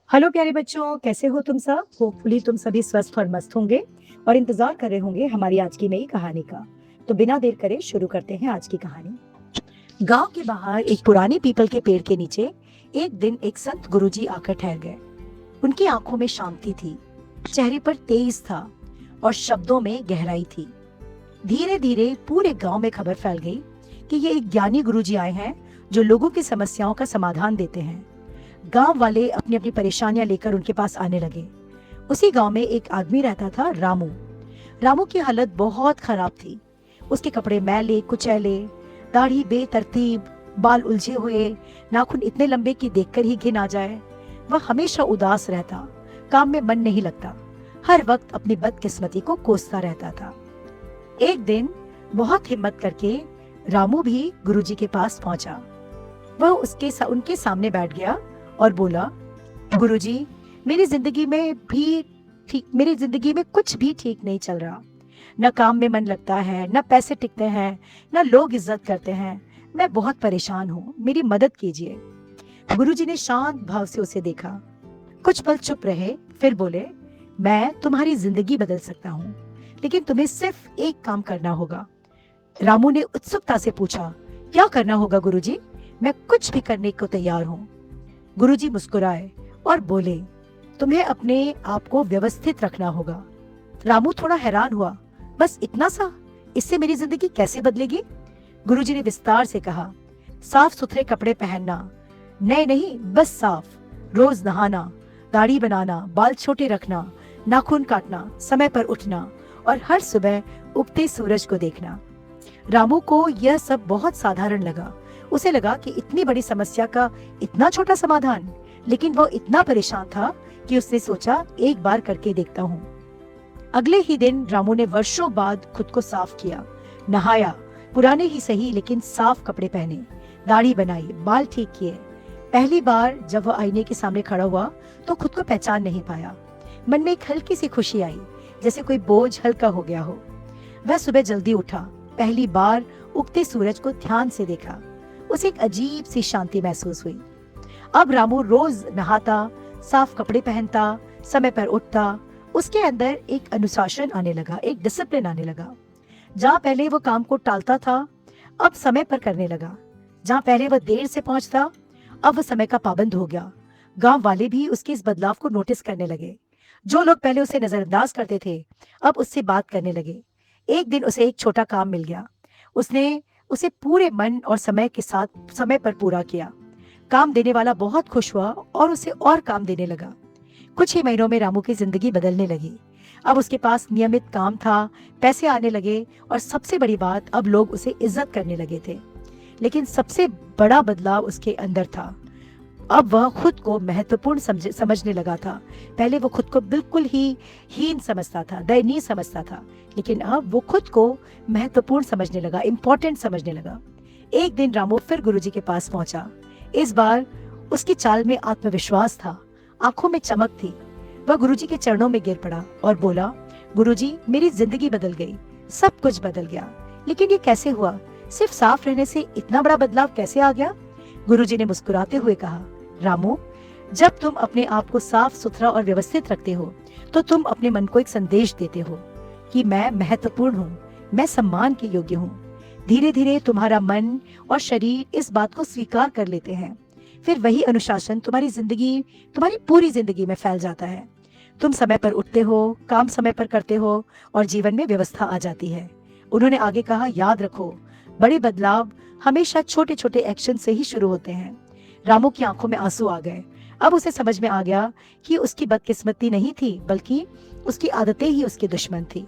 Hello प्यारे बच्चों, कैसे हो तुम सब? होपफुली तुम सभी स्वस्थ और मस्त होंगे और इंतजार कर रहे होंगे हमारी आज की नई कहानी का। तो बिना देर करे शुरू करते हैं आज की कहानी। गांव के बाहर एक पुराने पीपल के पेड़ के नीचे एक दिन एक संत गुरुजी आकर ठहर गए। उनकी आंखों में शांति थी, चेहरे पर तेज था और शब्दों में गहराई थी। धीरे धीरे पूरे गांव में खबर फैल गई कि ये एक ज्ञानी गुरुजी आए हैं जो लोगों की समस्याओं का समाधान देते हैं। गांव वाले अपनी अपनी परेशानियां लेकर उनके पास आने लगे। उसी गांव में एक आदमी रहता था, रामू। रामू की हालत बहुत खराब थी। उसके कपड़े मैले कुचैले, दाढ़ी बेतरतीब, बाल उलझे हुए, नाखून इतने लंबे कि देखकर ही घिन आ जाए। वह हमेशा उदास रहता, काम में मन नहीं लगता, हर वक्त अपनी बदकिस्मती को कोसता रहता था। एक दिन बहुत हिम्मत करके रामू भी गुरुजी के पास पहुंचा। वह उनके सामने बैठ गया और बोला, गुरुजी, मेरी जिंदगी में कुछ भी ठीक नहीं चल रहा। न काम में मन लगता है, न पैसे टिकते हैं, न लोग इज्जत करते हैं। मैं बहुत परेशान हूँ, मेरी मदद कीजिए। गुरुजी ने शांत भाव से उसे देखा, कुछ पल चुप रहे, फिर बोले, मैं तुम्हारी जिंदगी बदल सकता हूँ, लेकिन तुम्हें सिर्फ एक काम करना होगा। रामू ने उत्सुकता से पूछा, क्या करना होगा गुरुजी? मैं कुछ भी करने को तैयार हूँ। गुरुजी मुस्कुराए और बोले, तुम्हें अपने आप को व्यवस्थित रखना होगा। रामू थोड़ा हैरान हुआ, बस इतना सा? इससे मेरी जिंदगी कैसे बदलेगी? गुरुजी ने विस्तार से कहा, साफ सुथरे कपड़े पहनना, नए नहीं बस साफ, रोज नहाना, दाढ़ी बनाना, बाल छोटे रखना, नाखून काटना, समय पर उठना और हर सुबह उगते सूरज को देखना। रामू को यह सब बहुत साधारण लगा। उसे लगा कि इतनी बड़ी समस्या का इतना छोटा समाधान, लेकिन वो इतना परेशान था कि उसने सोचा, एक बार करके देखता हूँ। अगले ही दिन रामू ने वर्षों बाद खुद को साफ किया, नहाया, पुराने ही सही लेकिन साफ कपड़े पहने, दाढ़ी बनाई, बाल ठीक किए। पहली बार जब वह आईने के सामने खड़ा हुआ तो खुद को पहचान नहीं पाया। मन में एक हल्की सी खुशी आई, जैसे कोई बोझ हल्का हो गया हो। वह सुबह जल्दी उठा, पहली बार उगते सूरज को ध्यान से देखा। उसे एक अजीब सी शांति महसूस हुई। अब रामू रोज नहाता, साफ कपड़े पहनता, समय पर उठता। उसके अंदर एक अनुशासन आने लगा, एक डिसिप्लिन आने लगा। जहाँ पहले वो काम को टालता था, अब समय पर करने लगा। जहाँ पहले वह देर से पहुंचता, अब वह समय का पाबंद हो गया। गांव वाले भी उसके इस बदलाव को नोटिस करने लगे। जो लोग पहले उसे नजरअंदाज करते थे, अब उससे बात करने लगे। एक दिन उसे एक छोटा काम मिल गया। उसने उसे पूरे मन और समय के साथ समय पर पूरा किया। काम देने वाला बहुत खुश हुआ और उसे और काम देने लगा। कुछ ही महीनों में रामू की जिंदगी बदलने लगी। अब उसके पास नियमित काम था, पैसे आने लगे और सबसे बड़ी बात, अब लोग उसे इज्जत करने लगे थे। लेकिन सबसे बड़ा बदलाव उसके अंदर था। अब वह खुद को महत्वपूर्ण समझने लगा था। पहले वो खुद को बिल्कुल ही हीन समझता था, दयनीय समझता था, लेकिन अब वो खुद को महत्वपूर्ण समझने लगा, इम्पोर्टेंट समझने लगा। एक दिन रामू फिर गुरुजी के पास पहुंचा। इस बार उसकी चाल में आत्मविश्वास था, आंखों में चमक थी। वह गुरुजी के चरणों में गिर पड़ा और बोला, गुरुजी, मेरी जिंदगी बदल गई, सब कुछ बदल गया, लेकिन ये कैसे हुआ? सिर्फ साफ रहने से इतना बड़ा बदलाव कैसे आ गया? गुरुजी ने मुस्कुराते हुए कहा, रामू, जब तुम अपने आप को साफ सुथरा और व्यवस्थित रखते हो, तो तुम अपने मन को एक संदेश देते हो कि मैं महत्वपूर्ण हूँ, मैं सम्मान के योग्य हूँ। धीरे धीरे तुम्हारा मन और शरीर इस बात को स्वीकार कर लेते हैं। फिर वही अनुशासन तुम्हारी पूरी जिंदगी में फैल जाता है। तुम समय पर उठते हो, काम समय पर करते हो और जीवन में व्यवस्था आ जाती है। उन्होंने आगे कहा, याद रखो, बड़े बदलाव हमेशा छोटे छोटे एक्शन से ही शुरू होते हैं। रामू की आंखों में आंसू आ गए। अब उसे समझ में आ गया कि उसकी बदकिस्मती नहीं थी, बल्कि उसकी आदतें ही उसके दुश्मन थी।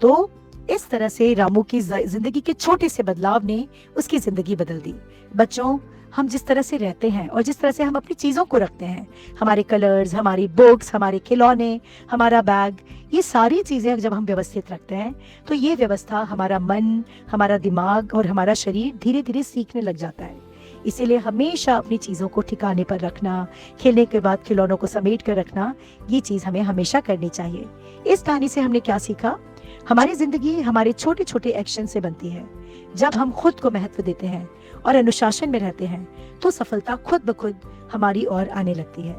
तो इस तरह से रामू की जिंदगी के छोटे से बदलाव ने उसकी जिंदगी बदल दी। बच्चों, हम जिस तरह से रहते हैं और जिस तरह से हम अपनी चीजों को रखते हैं, हमारे कलर्स, हमारी बुक्स, हमारे खिलौने, हमारा बैग, ये सारी चीजें जब हम व्यवस्थित रखते हैं, तो ये व्यवस्था हमारा मन, हमारा दिमाग और हमारा शरीर धीरे धीरे सीखने लग जाता है। इसीलिए हमेशा अपनी चीजों को ठिकाने पर रखना, खेलने के बाद खिलौनों को समेट कर रखना, ये चीज हमें हमेशा करनी चाहिए। इस कहानी से हमने क्या सीखा? हमारी जिंदगी हमारे छोटे छोटे एक्शन से बनती है। जब हम खुद को महत्व देते हैं और अनुशासन में रहते हैं, तो सफलता खुद ब खुद हमारी ओर आने लगती है।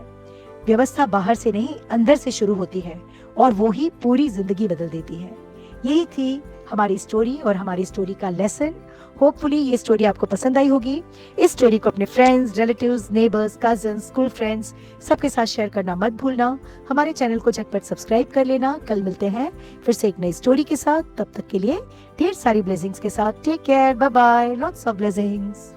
व्यवस्था बाहर से नहीं, अंदर से शुरू होती है और वो ही पूरी जिंदगी बदल देती है। यही थी हमारी स्टोरी और हमारी स्टोरी का लेसन। होपफुली ये स्टोरी आपको पसंद आई होगी। इस स्टोरी को अपने friends, relatives, neighbours, cousins, school friends सबके साथ शेयर करना मत भूलना। हमारे चैनल को झटपट सब्सक्राइब कर लेना। कल मिलते हैं फिर से एक नई स्टोरी के साथ। तब तक के लिए ढेर सारी ब्लेसिंग्स के साथ take care, bye bye, lots of blessings.